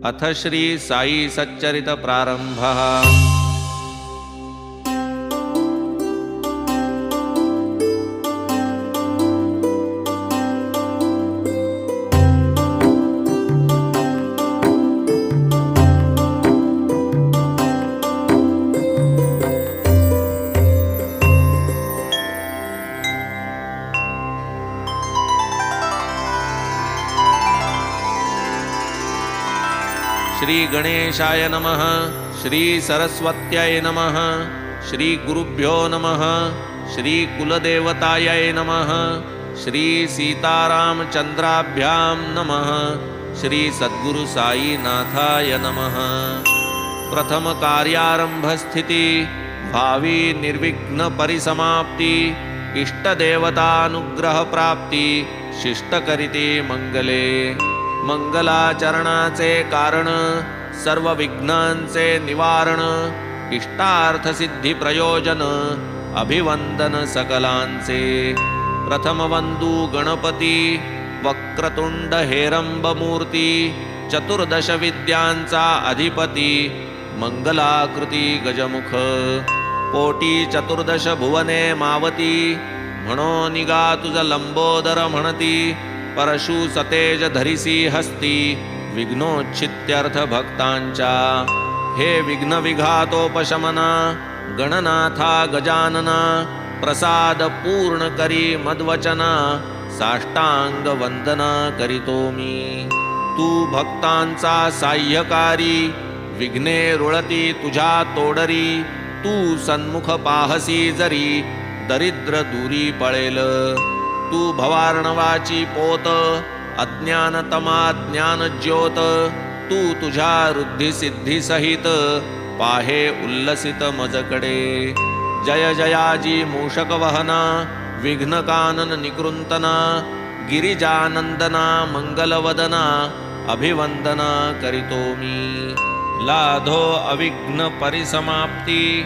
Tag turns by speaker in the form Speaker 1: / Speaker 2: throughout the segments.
Speaker 1: अथ श्री साई सच्चरित प्रारंभः। श्री गणेशाय नमः। श्री सरस्वत्यै नमः। श्री गुरुभ्यो नमः। श्री कुलदेवतायै नमः। श्री सीतारामचंद्राभ्यां नमः। श्री सद्गुरु साईनाथाय नमः। प्रथम कार्यारंभ स्थिति, भावी निर्विघ्न परिसमाप्ति, इष्टदेवतानुग्रह प्राप्ति, शिष्टकरिते मंगले। मंगलाचरणाचे कारण, सर्व विघ्नांचे निवारण, इष्टार्थ सिद्धी प्रयोजन, अभिवंदन सकलांचे। प्रथम वंदू गणपती, वक्रतुंड हेरंब मूर्ती, चतुर्दश विद्यांचा अधिपती, मंगलाकृती गजमुख, पोटी चतुर्दश भुवने मावती, म्हणो निगा तुझ लंबोदर म्हणती, परशु सतेज धरिसी हस्ती, विघ्नोच्छित्यर्थ भक्तांच्या। हे विघ्न विघातोपशमना, गणनाथा गजानना, प्रसाद पूर्ण करी मद्वचना, साष्टांग वंदना करीतो मी। तू भक्तांचा साह्यकारी, विघ्ने रुळती तुझ्या तोडरी, तू सन्मुख पाहसी जरी, दरिद्र दूरी पळेल। तू भवार्णवाची पोत, अज्ञानतमा ज्ञान ज्योत, तू तुझ्या रुद्धी सिद्धी सहित, पाहे उल्लसित मजकडे। जय जयाजी मूषक वहना, विघ्न कानन निकृंतना, गिरिजानंदना मंगलवदना, अभिवंदना करीतो मी। लाधो अविघ्न परिसमाप्ती,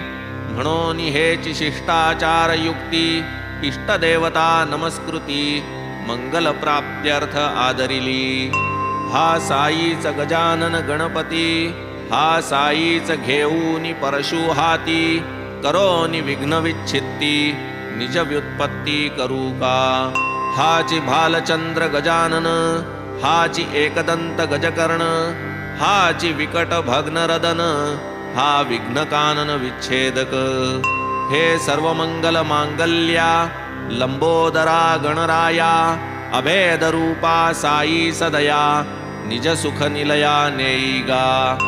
Speaker 1: म्हणून हेची शिष्टाचार युक्ती, इष्टदेवता नमस्कृती, मंगल प्राप्त्यर्थ आदरिली। हा साईच गजानन गणपती, हा साईच घेऊनी परशु हाती, करोनी विघ्न विच्छित्ती, निज व्युत्पत्ती करू का। हाची भालचंद्र गजानन, हाची एकदंत गजकर्ण, हाची विकट भग्नरदन, हा विघ्न कानन विच्छेदक। हे सर्व मंगल मांगल्या, लंबोदरा गणराया, अभेद रूपा साई सदया, निज सुख निलया नेईगा।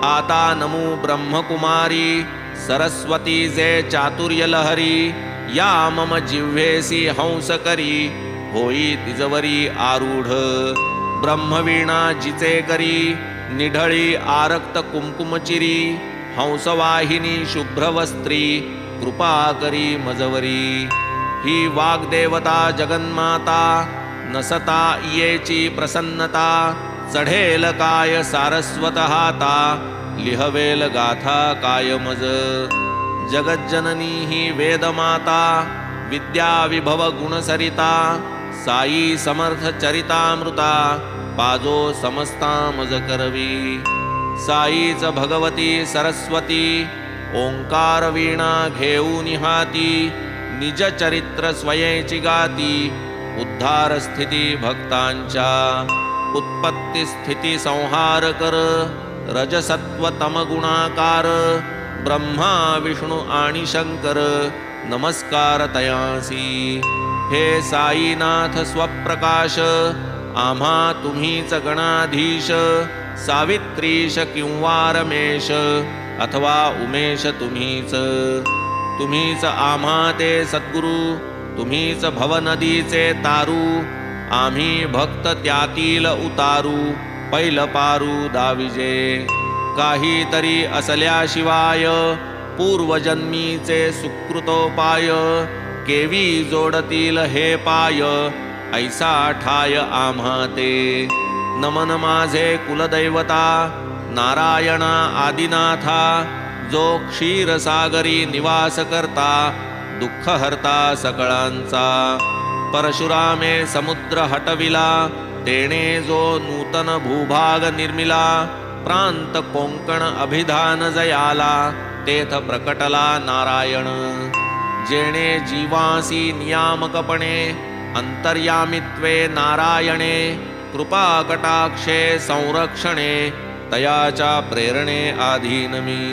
Speaker 1: आता नमो ब्रह्मकुमारी, सरस्वती जे चातुर्य लहरी, या मम जिव्हेसी हंस करी, होई तिजवरी आरूढ। ब्रह्मवीणा जिचे करी, निढळी आरक्त कुंकुमचिरी, हंसवाहिनी शुभ्रवस्त्री, कृपा करी मजवरी। ही वाग्देवता जगन्माता, नसता येची प्रसन्नता, चढेल काय सारस्वत हाता, लिहवेल गाथा काय मज। जगज्जननी ही वेदमाता, विद्या विभव गुणसरिता, साई समर्थ चरितामृता, पाजो समस्ता मज करवी। साईच भगवती सरस्वती, ओंकार वीणा घेऊन हाती, निज चरित्र स्वयंची गाती, उद्धार स्थिती भक्तांच्या। उत्पत्ती स्थिती संहार कर, रजसत्व तम गुणाकार, ब्रह्मा विष्णू आणि शंकर, नमस्कार तयासी। हे साईनाथ स्वप्रकाश, आम्हा तुम्हीच गणाधीश, सावित्रीश किंवा रमेश, अथवा उमेश तुम्हीच। तुम्हीच आम्हा ते सद्गुरु, तुम्हीच भवनदीचे तारू, आम्ही भक्त त्यातील उतारू, पैल पारू दाविजे। काहीतरी असल्याशिवाय, पूर्वजन्मीचे सुकृतोपाय, केवी जोडतील हे पाय, ऐसा ठाय आम्हा ते। नमन माझे कुलदैवता, नारायणा आदिनाथा, जो क्षीरसागरी निवास करता, दुःख हरता सकळांचा। परशुरामे समुद्र हटविला, तेणे जो नूतन भूभाग निर्मिला, प्रांत कोंकण अभिधान जयाला तेथ प्रकटला नारायण. जेणे जीवासी नियामकपणे अंतर्यामित्वे नारायणे कृपा कटाक्षे संरक्षणे तयाच्या प्रेरणे आधीनमी.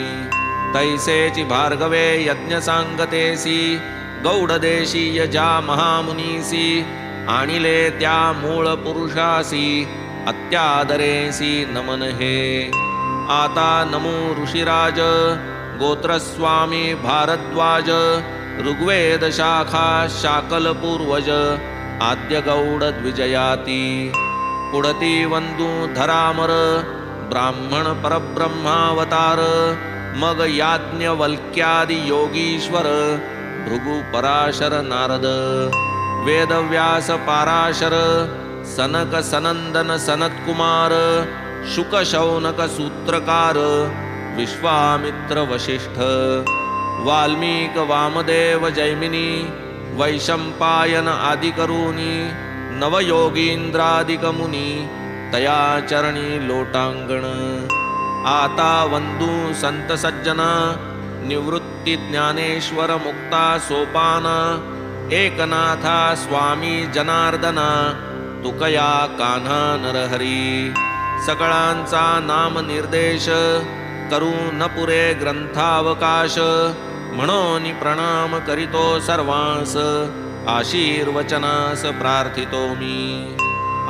Speaker 1: तैसेची भार्गवे यज्ञ सांगतेसी गौडदेशीय ज्या महामुनीसी आणिले त्या मूळ पुरुषासी अत्यादरेसी नमन हे. आता नमो ऋषिराज गोत्रस्वामी भारद्वाज ऋग्वेद शाखा शाकल पूर्वज आद्य गौड द्विजयाती. पुढती वंदू धरामर ब्राह्मण परब्रह्मावतार मग याज्ञवल्क्यादि योगीश्वर भृगु पराशर नारद. वेदव्यास पाराशर सनक सनंदन सनत्कुमार शुक शौनक सूत्रकार विश्वामित्र वशिष्ठ. वाल्मीक वामदेव जैमिनी वैशंपायन आदिकरूनी नवयोगींद्रादिक मुनी तया चरणी लोटांगण. आता वंदू संत सज्जना निवृत्ती ज्ञानेश्वर मुक्ता सोपाना एकनाथा स्वामी जनार्दना तुकया कान्हा नरहरी. सकळांचा नाम निर्देश करू न पुरे ग्रंथावकाश म्हणून प्रणाम करीतो सर्वांस आशीर्वचनास प्रार्थितो मी.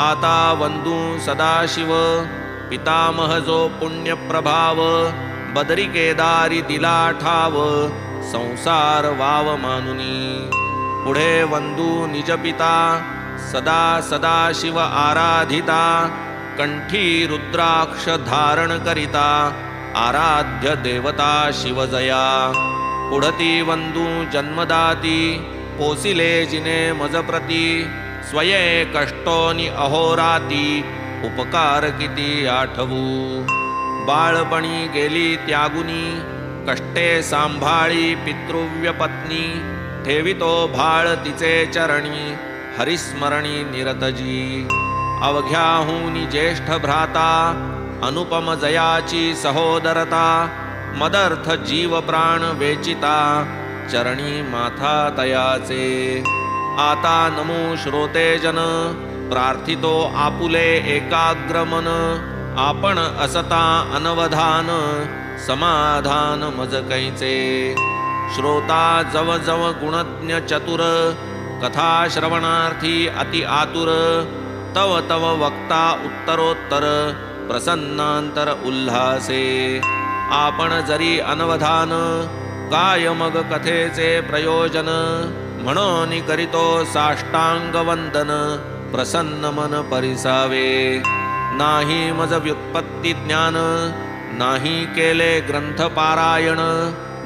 Speaker 1: आता वंदू सदाशिव पितामह जो पुण्यप्रभाव बदरी केदारी दिला ठाव संसार वाव मानुनी. पुढे वंदू निजपिता सदा सदाशिव आराधिता कंठी रुद्राक्ष धारण करिता आराध्य देवता शिवजया. पुढती वंदू जन्मदाती पोसिले जिने मजप्रती स्वये कष्टोनी अहोराती उपकार किती आठवू. बाळपणी गेली त्यागुनी कष्टे सांभाळी पितृव्य पत्नी ठेवितो भाळ तिचे चरणी हरिस्मरणी निरतजी. अवघ्याहूनी ज्येष्ठ भ्राता अनुपम जयाची सहोदरता मदर्थ जीव प्राण वेचिता चरणी माथा तयाचे. आता नमो श्रोतेजन प्रार्थितो आपुले एकाग्रमन आपण असता अनवधान समाधान मज कैचे. श्रोता जव जव गुणज्ञ चतुर कथा श्रवणार्थी अति आतुर तव तव वक्ता उत्तरोत्तर प्रसन्नांतर उल्हासे. आपण जरी अनवधान काय मग कथेचे प्रयोजन म्हणून करीतो साष्टांग वंदन प्रसन्न मन परिसावे. नाही मज व्युत्पत्ती ज्ञान नाही केले ग्रंथ पारायण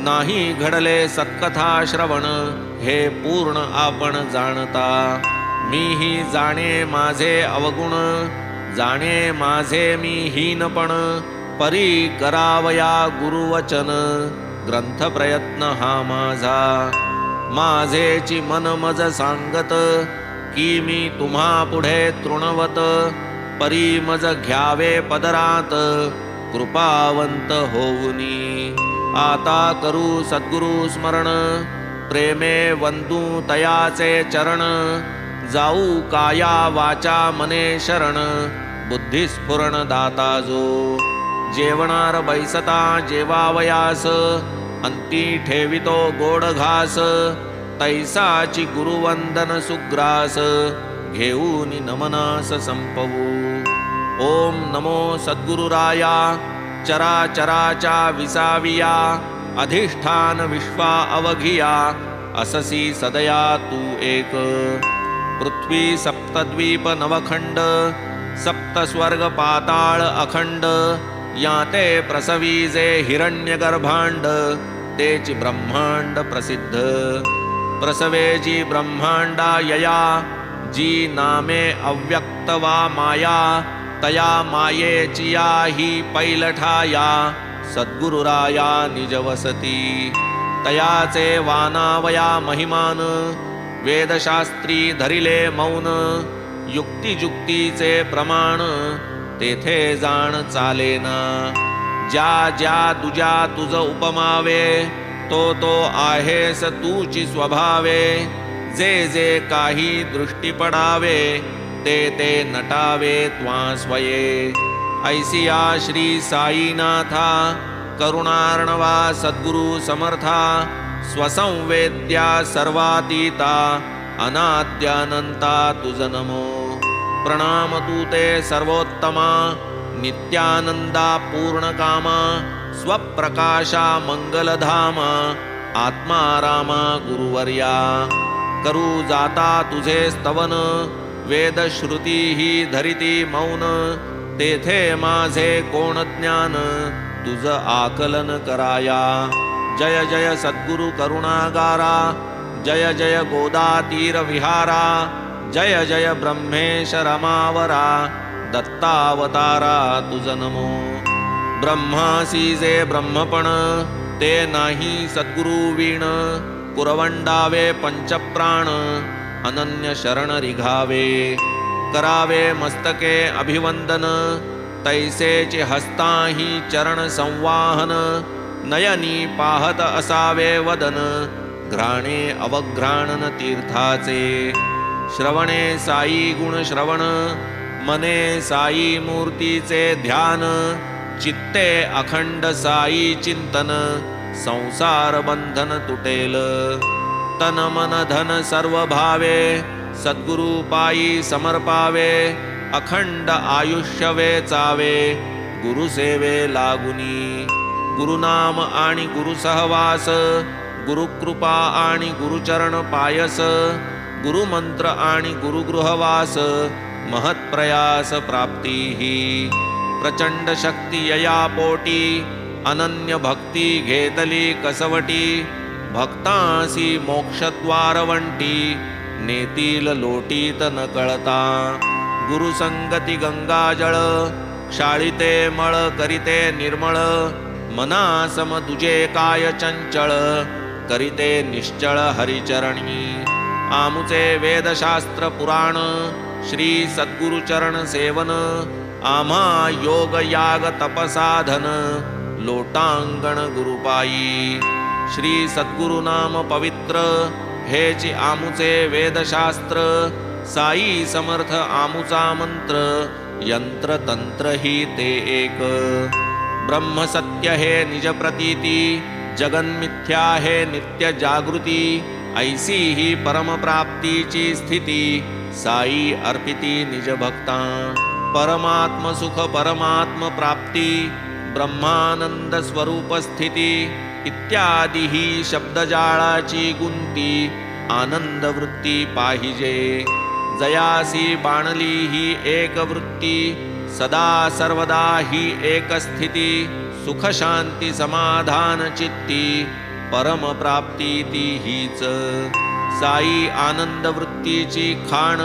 Speaker 1: नाही घडले सत्कथा श्रवण हे पूर्ण आपण जाणता. मीही जाणे माझे अवगुण जाणे माझे मी हीनपण परी करावया गुरुवचन ग्रंथ प्रयत्न हा माझा. माझेची मन मज सांगत की मी तुम्हा पुढे तृणवत परी मज घ्यावे पदरात कृपावंत होऊनी. आता करू सद्गुरु स्मरण प्रेमे वंदू तयाचे चरण जाऊ काया वाचा मने शरण बुद्धिस्फुरण दाता जो. जेवणार बैसता जेवावयास अंती ठेवितो गोड घास तैसाची गुरुवंदन सुग्रास घेऊन नमनास संपवू. ओम नमो सद्गुरुराया चराचराचा विसाविया अधिष्ठान विश्वा अवघिया अससी सदया तू एक. पृथ्वी सप्तद्वीप नवखंड सप्त स्वर्ग पाताळ अखंड याते प्रसवीजे हिरण्यगर्भांड तेची ब्रह्मांड प्रसिद्ध. प्रसवेजी ब्रह्मांडा यया जी नामे अव्यक्त वा माया तया मायेची या ही पैलठाया सद्गुरुराया निजवसती. तयाचे वानावया महिमान वेदशास्त्री धरिले मौन युक्तिजुक्तीचे प्रमाण तेथे जाण चालेना. ज्या ज्या तुझ्या तुझ उपमावे, तो तो आहेस तूची स्वभावे. जे जे काही दृष्टी पडावे, ते ते नटावे त्वा स्वये. ऐसिया श्री साईनाथा, करुणार्णवा सद्गुरु समर्था. स्वसंवेद्या सर्वातीता, अनाद्यानंता तुझ नमो. प्रणाम तू ते सर्वोत्तमा, नित्यानंदा पूर्णकामा. स्वप्रकाशा मंगलधामा, आत्मा रामा गुरुवर्या. करू जाता तुझे स्तवन, वेदश्रुती ही धरिती मौन. तेथे माझे कोण ज्ञान, तुझ आकलन कराया. जय जय सद्गुरु करुणागारा, जय जय गोदातीर विहारा. जय जय ब्रह्मेश रमावरा, दत्तावतारा तुझ नमो. ब्रह्मासी जे ब्रह्मपण, ते नाही सद्गुरु वीण. पुरवंडावे पंचप्राण, अनन्य शरण रिघावे. करावे मस्तके अभिवंदन, तैसेचे हस्ताही चरण संवाहन. नयनी पाहत असावे वदन, घ्राणे अवघ्राणन तीर्थाचे. श्रवणे साई गुण श्रवण, मने साई मूर्तीचे ध्यान. चित्ते अखंड साई चिंतन, संसार बंधन तुटेल. तन मन धन सर्व भावे, सद्गुरु पायी समर्पावे. अखंड आयुष्य वेचावे, गुरुसेवे लागुनी. गुरुनाम आणि गुरु सहवास, गुरुकृपा आणि गुरुचरण पायस. गुरुमंत्र आणि गुरुगृहवास, महत्प्रयास प्राप्ती ही. प्रचंड शक्ती यया पोटी, अनन्य भक्ती घेतली कसवटी. भक्तांसी मोक्षद्वारवंटी, नेतील लोटीत न कळता. गुरुसंगती गंगाजळ, क्षाळिते मळ करिते निर्मळ. मनासम तुझे काय चंचळ, करिते निश्चळ हरिचरणी. आमुचे वेदशास्त्र पुराण, श्री सद्गुरुचरण सेवन. आम्हा योग याग तपसाधन, लोटांगण गुरुपायी. श्री सद्गुरु नाम पवित्र, हेची आमुचे वेदशास्त्र. साई समर्थ आमुचा मंत्र, यंत्र तंत्र ही ते एक. ब्रह्म सत्य हे निज प्रतीती, जगन्मिथ्या हे नित्य जागृती. ऐसी ही परमप्राप्तीची स्थिती, साई अर्पिती निज भक्ता. परमात्म सुख परमात्म प्राप्ती, ब्रह्मानंद स्वरूप स्थिती. इत्यादी ही शब्दजाळाची गुंती, आनंद वृत्ती पाहिजे. जयासी बाणली ही एक वृत्ती, सदा सर्वदा ही एक स्थिती. सुख शांती समाधान चित्ती, परम प्राप्ती ती हीच. साई आनंद वृत्तीची खाण,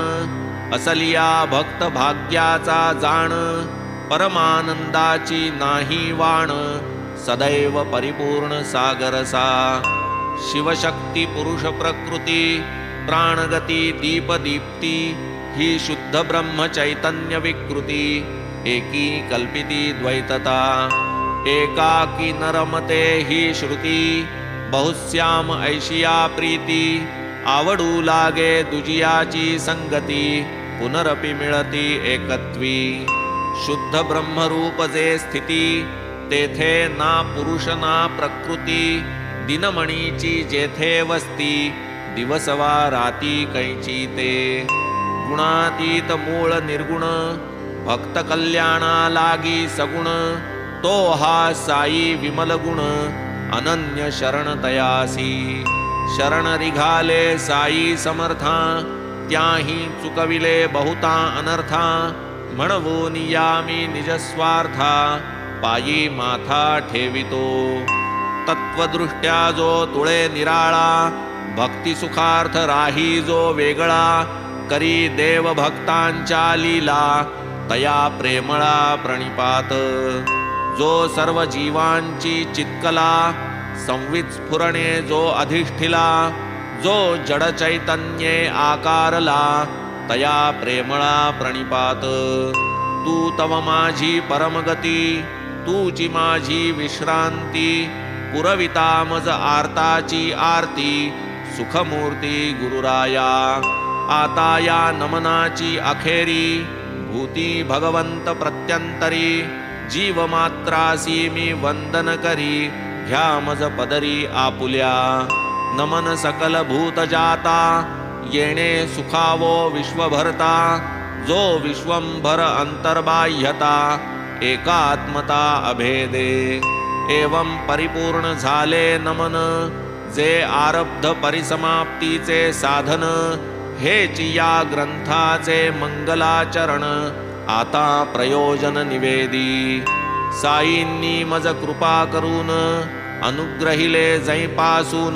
Speaker 1: असलिया भक्त भाग्याचा जाण. परमानंदाची नाही वाण, सदैव परिपूर्ण सागरसा. शिवशक्ती पुरुष प्रकृती, प्राणगती दीपदीप्ती. ही शुद्ध ब्रह्म चैतन्य विकृती, एकी कल्पिती द्वैतता. एकाकी नरमते ही श्रुती, बहुश्याम ऐशिया प्रीती. आवडू लागे दुजियाची संगती, पुनरपि मिळती एकत्वी. शुद्ध ब्रह्मरूप जे स्थिती, तेथे ना पुरुष ना प्रकृती. दिनमणीची जेथे वस्ती, दिवसवा राती कैची ते. गुणातीत मूळ निर्गुण, भक्त कल्याणा लागी सगुण. तो हा साई विमल गुण, अनन्य शरण तयासी. शरण रिघाले साई समर्था, त्याही चुकविले बहुता अनर्था. म्हणवून यामी निजस्वार्था, पायी माथा ठेवितो. तत्वदृष्ट्या जो तुळे निराळा, भक्ती सुखार्थ राही जो वेगळा. करी देव भक्तांच्या लीला, तया प्रेमळा प्रणिपात. जो सर्व जीवांची चित्कला, संवित स्फुरणे जो अधिष्ठिला. जो जड चैतन्ये आकारला, तया प्रेमळा प्रणिपात. तू तव माझी परमगती, तूची माझी विश्रांती, पुरविता मज आर्ताची आरती, सुखमूर्ती गुरुराया. आता या नमनाची अखेरी, भूती भगवंत प्रत्यंतरी, जीवमात्रासी मी वंदन करी, घ्या मज पदरी आपुल्या. नमन सकल भूत जाता, येणे सुखावो विश्वभरता, जो विश्वंभर अंतर्बाह्यता, एकात्मता अभेदे. एवं परिपूर्ण झाले नमन, जे आरब्ध परिसमाप्तीचे साधन, हेच या ग्रंथाचे मंगलाचरण, आता प्रयोजन निवेदी. साईंनी मज कृपा करून, अनुग्रहिले जैपासून,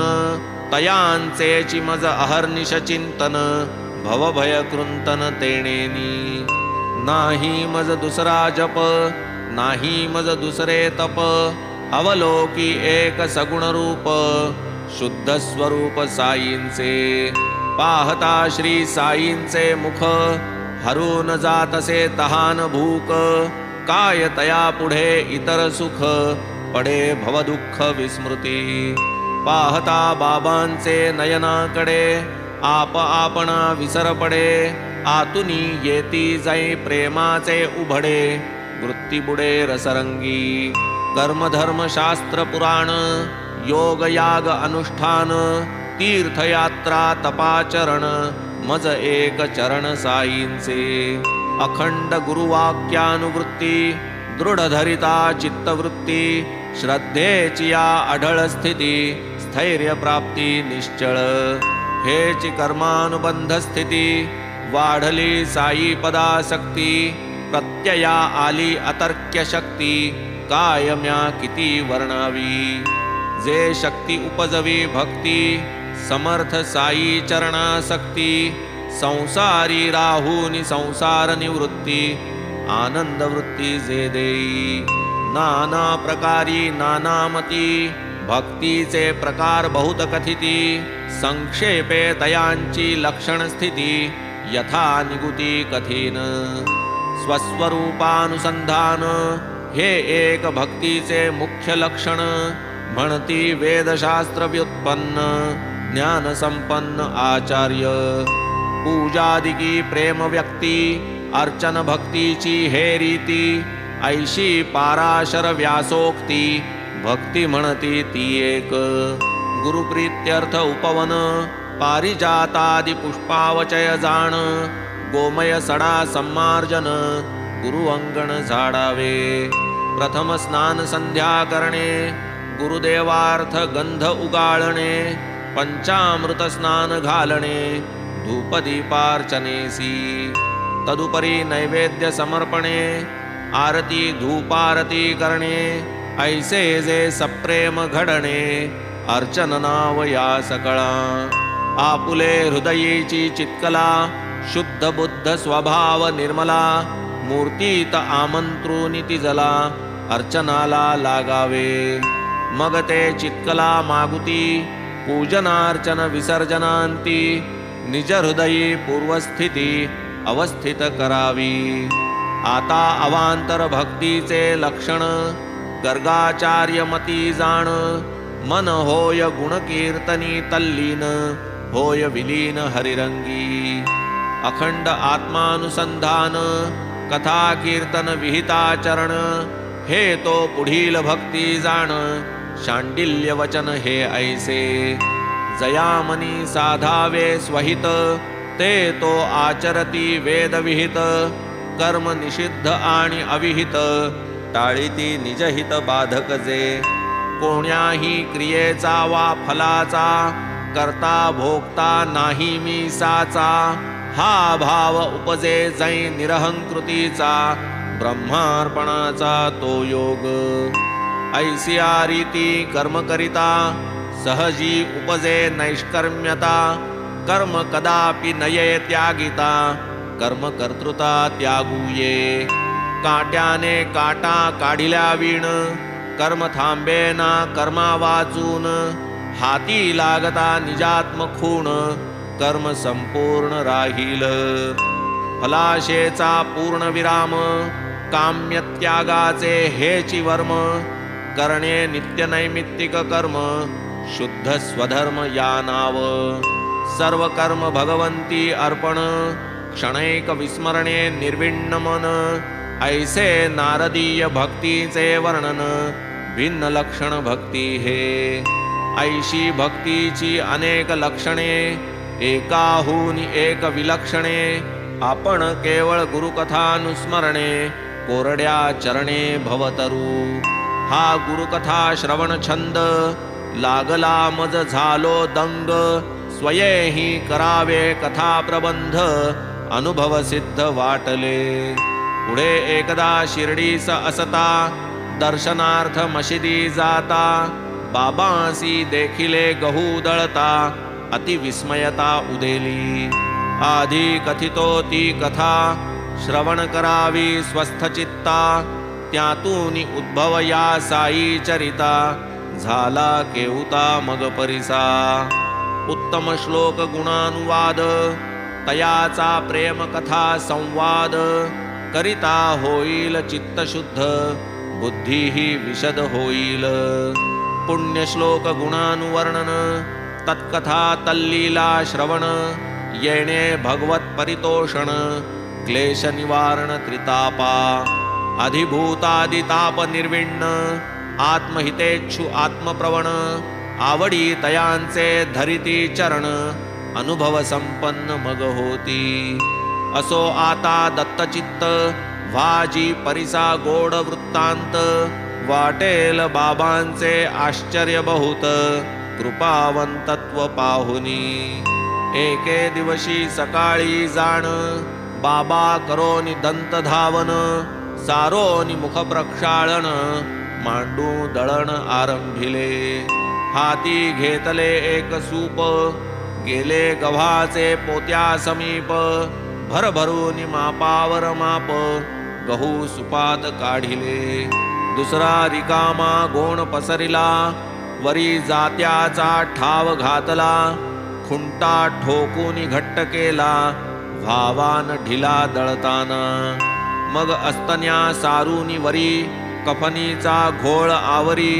Speaker 1: तयांचेची मज अहर्निश चिंतन, भवभय कृंतन तेणेनी. नाही मज दुसरा जप, नाही मज दुसरे तप, अवलोकी एक सगुण रूप, शुद्ध स्वरूप साईंचे. पाहता श्री साईंचे मुख, हरून जातसे तहान भूक, काय तया पुढे इतर सुख, पडे भवदुःख विस्मृती. पाहता बाबांचे नयनाकडे, आप आपणा विसर पडे, आतुनी येती जाई प्रेमाचे उभडे, वृत्ती बुडे रसरंगी. कर्मधर्म शास्त्र पुराण, योग याग अनुष्ठान, तीर्थयात्रा तपाचरण, मज एक चरण साईंचे. अखंड गुरुवाक्यानुवृत्ती, दृढ धरिता चित्तवृत्ती, श्रद्धेची या अढळ स्थिती, स्थैर्य प्राप्ती निश्चळ. हेची कर्मानुबंध स्थिती, वाढली साई पदासक्ती, प्रत्यया आली अतर्क्य शक्ती, कायम्या किती वर्णावी. जे शक्ती उपजवी भक्ती, समर्थ साई चरणासक्ती, संसारी राहुनी संसार निवृत्ती, आनंद वृत्ती जे देई. नाना प्रकारी नानामती, भक्तीचे प्रकार बहुत कथिती, संक्षेपे तयांची लक्षण स्थिती, यथा निगुती कथीन. स्वस्वरूपानुसंधान, हे एक भक्तीचे मुख्य लक्षण, म्हणती वेदशास्त्र व्युत्पन्न, ज्ञान संपन्न आचार्य. पूजादिकी प्रेम व्यक्ती, अर्चन भक्तीची हे रीती, ऐशी पाराशर व्यासोक्ती, भक्ती म्हणती ती एक. गुरुप्रीत्यर्थ उपवन, पारिजातादि पुष्पावचय जाण, गोमय सडा सम्मार्जन, गुरुअंगण झाडावे. प्रथम स्नान संध्या करणे, गुरुदेवार्थ गंध उगाळणे, पंचामृत स्नान घालणे, धूपदीपार्चनेसी. तदुपरी नैवेद्य समर्पणे, आरती धूपारती करणे, ऐसे जे सप्रेम घडणे, अर्चन नाव या सकळा. आपुले हृदयीची चित्कला, शुद्ध बुद्ध स्वभाव निर्मला, मूर्तीत आमंत्रुनिती जला, अर्चनाला लागावे. मग ते चित्कला मागुती, पूजनार्चन विसर्जनांती, निज हृदयी पूर्वस्थिती अवस्थित करावी. आता अवांतर भक्तीचे लक्षण, गर्गाचार्य मती जाण, मन होय गुणकीर्तनी तल्लीन, होय विलीन हरिरंगी. अखंड आत्मानुसंधान, कथा कीर्तन विहिताचरण, हे तो पुढील भक्ती जाण, शांडिल्य वचन हे ऐसे. जयामनी साधावे स्वहित, ते तो आचरती वेदविहित, कर्म निषिद्ध आणि अविहित, टाळीती निजहित बाधक जे. कोण्याही क्रियेचा वा फलाचा, करता भोगता नाही मी साचा, हा भाव उपजे जै निरहंकृतीचा, ब्रह्मार्पणाचा तो योग. ऐसिया रीती कर्म करिता, सहजी उपजे नैष्कर्म्यता, कर्म कदापि नये त्यागिता, कर्म कर्तृता त्यागूये. काट्याने काटा काढिल्या वीण, कर्म थांबेना कर्मा वाचून, हाती लागता निजात्म खूण, कर्म संपूर्ण राहील. फलाशेचा पूर्ण विराम, काम्यत्यागाचे हेची वर्म, करणे नित्य नैमित्तिक कर्म, शुद्ध स्वधर्म या नाव, सर्व कर्म भगवंती अर्पण, क्षणैक विस्मरणे निर्विण्ण मन, ऐसे नारदीय भक्तीचे वर्णन, भिन्न लक्षण भक्ती हे, ऐशी भक्तीची अनेक लक्षणे, एकाहून एक विलक्षणे, आपण केवळ गुरुकथानुस्मरणे, कोरड्या चरणे भवतरू, हा गुरुकथा श्रवण छंद, लागला मज झालो दंग, स्वयेही करावे कथा प्रबंध, अनुभव सिद्ध वाटले, पुढे एकदा शिर्डीस असता, दर्शनार्थ मशिदी जाता, बाबांसी देखिले गहू दळता, अतिविस्मयता उदेली, आधी कथितो ती कथा, श्रवण करावी स्वस्थ चित्ता, त्यातून उद्भव या साई चरिता, झाला केहुता मग परिसा, उत्तम श्लोक गुणानुवाद, तयाचा प्रेम कथा संवाद, करिता होईल चित्त शुद्ध, बुद्धीही विशद होईल, पुण्य श्लोक गुणानुवर्णन, तत्कथा तल्लीला श्रवण, येणे भगवत परितोषण, क्लेश निवारण त्रितापा, अधिभूतादिताप निर्विण्ण, आत्महितेच्छु आत्मप्रवण, आवडी तयांचे धरिती चरण, अनुभव संपन्न मग होती, असो आता दत्तचित्त, वाजी परिसा गोड वृत्तांत, वाटेल बाबांचे आश्चर्य बहुत, कृपावंतत्व पाहुनी, एके दिवशी सकाळी जाण, बाबा करोनी दंत धावन, सारोनी मुख प्रक्षाळन, मांडू दळण आरंभिले, हाती घेतले एक सूप, गेले गव्हाचे पोत्या समीप, भरभरून मापावर माप, गहू सुपात काढिले, दुसरा रिकामा गोण पसरिला, वरी जात्याचा ठाव घातला, खुंटा ठोकून घट्ट केला, भावान ढिला दळताना, मग अस्तन्या सारूनी वरी, कफनीचा घोळ आवरी,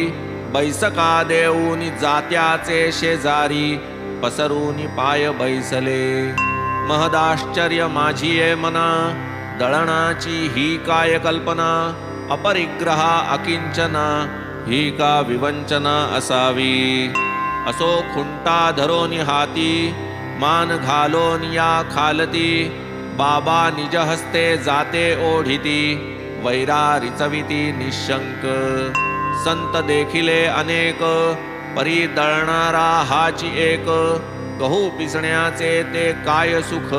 Speaker 1: बैसका देऊनी जात्याचे शेजारी, पसरूनी पाय बैसले, महदाश्चर्य माझिये मना, दळणाची ही काय कल्पना, अपरिग्रहा अकिंचना, ही का विवंचना असावी, असो खुंटा धरोनी हाती, मान घालोन या खालती, बाबा निज हस्ते जाते ओढिती, वैरा रिचविती निशंक, संत देखिले अनेक, परी दळणारा हाची एक, गहू पिसण्याचे ते काय सुख,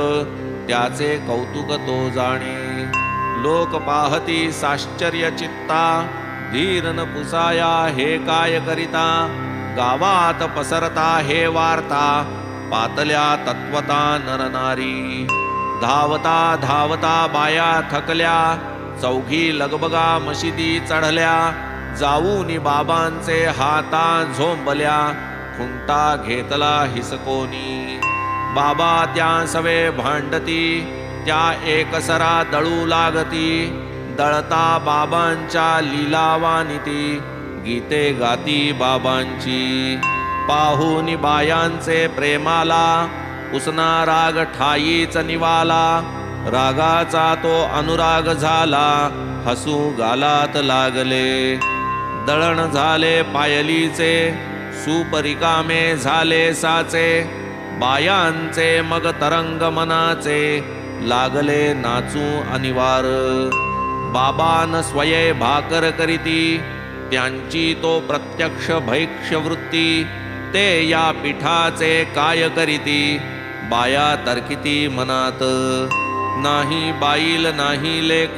Speaker 1: त्याचे कौतुक तो जाणे, लोक पाहती साश्चर्य चित्ता, धीर न पुसाया हे काय करिता, गावात पसरता हे वार्ता, पातल्या तत्वता नरनारी, धावता धावता बाया थकल्या, चौघी लगबगा मशिदी चढल्या, जाऊनी बाबांचे हाता झोंबल्या, खुंटा घेतला हिसकोनी, बाबा त्या सवे भांडती, त्या एकसरा दळू लागती, दळता बाबांच्या लीलावानिती, गीते गाती बाबांची, पाहुनी बायांचे प्रेमाला, उसना राग ठाईच निवाला, रागाचा तो अनुराग झाला, हसू गालात लागले, दळण झाले पायलीचे, सूप रिकामे झाले साचे, बायांचे मग तरंग मनाचे, लागले नाचू अनिवार, बाबान स्वये भाकर करीती, त्यांची तो प्रत्यक्ष भैक्ष वृत्ती, ते या पिठाचे काय करीती, बाया तर्किती मनात, नाही बाईल नाही लेक,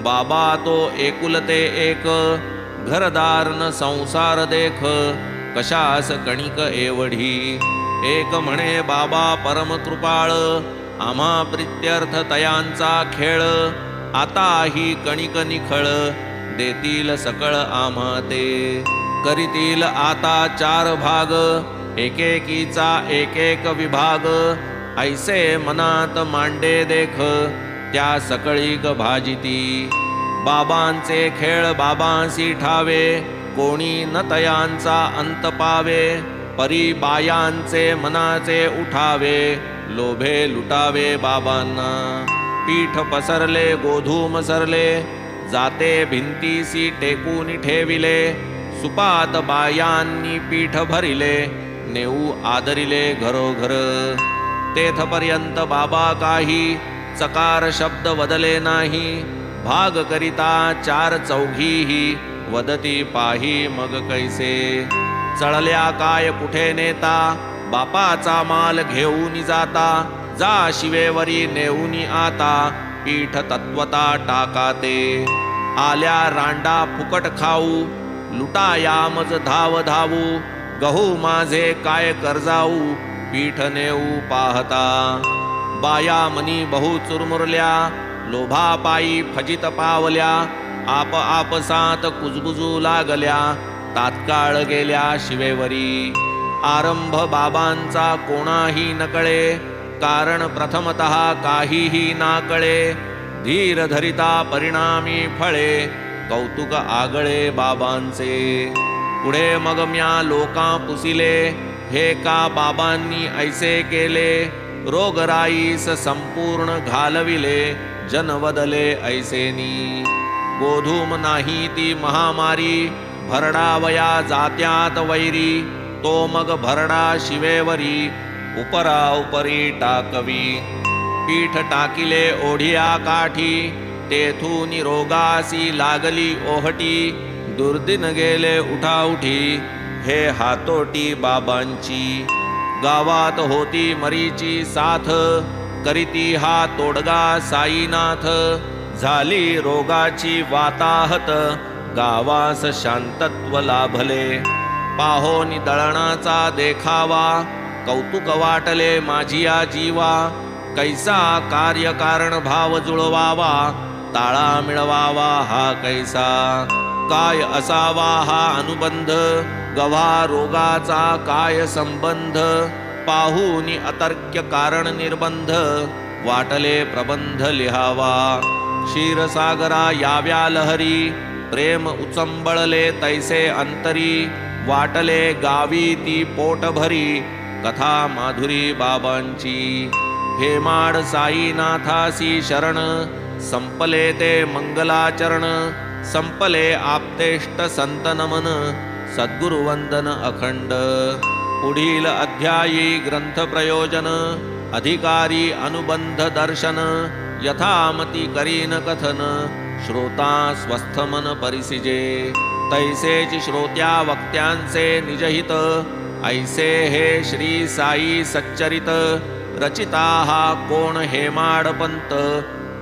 Speaker 1: बाबा तो एकुलते एक, घरदार न संसार देख, कशास कणिक एवढी, एक म्हणे बाबा परम कृपाळ, आम्हा प्रित्यर्थ तयांचा खेळ, आता ही कणिक निखळ, देतील सकळ आम्हा ते, करीतील आता चार भाग, एकेकीचा एक एक विभाग, ऐसे मनात मांडे देख त्या सकळीक भाजिती. बाबांचे खेळ बाबांसी ठावे कोणी न तयांचा अंत पावे. परी बायांचे मनाचे उठावे लोभे लुटावे बाबांना. पीठ पसरले गोधूम सरले जाते भिंतीसी टेकून ठेविले. सुपात बायांनी पीठ भरिले नेऊ आदरिले घरोघर. तेथपर्यंत बाबा काही चकार शब्द वदले नाही. भाग करिता चार चौघीही वदती पाही मग कैसे. चळल्या काय कुठे नेता बापाचा माल घेऊन जाता. जा शिवेवरी नेऊनी आता पीठ तत्वता टाकाते. आल्या रांडा फुकट खाऊ लुटाया मज धाव धावू. गहू माझे काय कर्जाऊ पीठ नेऊ पाहता. बाया मनी बहु चुरमुरल्या लोभापायी फजित पावल्या. आप आपसात कुजबुजू लागल्या तात्काळ गेल्या शिवेवरी. आरंभ बाबांचा कोणाही नकळे कारण प्रथमतः काहीही नाकळे. धीर धरिता परिणामी फळे कौतुक आगळे बाबांचे. पुढे मग म्या लोकां पुसिले हे का बाबांनी ऐसे केले. रोगराईस संपूर्ण घालविले जन वदले ऐसेनी. गोधूम नाही ती महामारी भरडावया जात्यात वैरी. तो मग भरडा शिवेवरी उपरा उपरी टाकवी. पीठ टाकिले ओढिया काठी तेथून रोगासी लागली ओहटी. दुर्दिन गेले उठाउठी हे हातोटी बाबांची. गावात होती मरीची साथ करीती हा तोडगा साईनाथ. झाली रोगाची वाताहत गावास शांतत्व लाभले. पाहोनी दळणाचा देखावा कौतुक वाटले माझिया जीवा. कैसा कार्यकारण भाव जुळवावा ताळा मिळवावा हा कैसा. काय असावा हा अनुबंध गव्हा रोगाचा काय संबंध. पाहुनी अतर्क्य कारण निर्बंध वाटले प्रबंध लिहावा. क्षीरसागरा याव्या लहरी प्रेम उचंबळले तैसे अंतरी. वाटले गावी ती पोट भरी कथा माधुरी बाबांची. हेमाड साईनाथासी शरण संपले ते मंगलाचरण. संपले आपतेष्ट संत नमन सद्गुरुवंदन अखंड. पुढील अध्यायी ग्रंथ प्रयोजन अधिकारी अनुबंध दर्शन. यथामती करीन कथन श्रोता स्वस्थ मन परिसिजे. तैसेच श्रोत्या वक्त्यांचे निजहित ऐसे हे श्री साई सच्चरित. रचिता हा कोण हेमाडपंत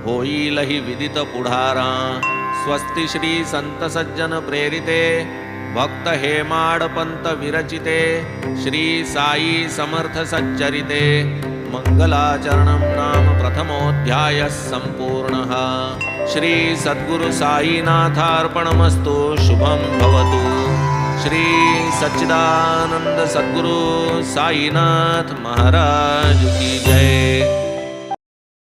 Speaker 1: होईलही विदित पुढारा. स्वस्ति श्री संत सज्जन प्रेरिते भक्त हेमाडपंत विरचिते. श्री साई समर्थ सच्चरिते मंगलाचरणं नाम प्रथमोऽध्यायः सम्पूर्णः. श्री सद्गुरु साईनाथार्पणमस्तु. शुभं भवतु. श्री सच्चिदानंद सद्गुरु साईनाथ महाराज की जय.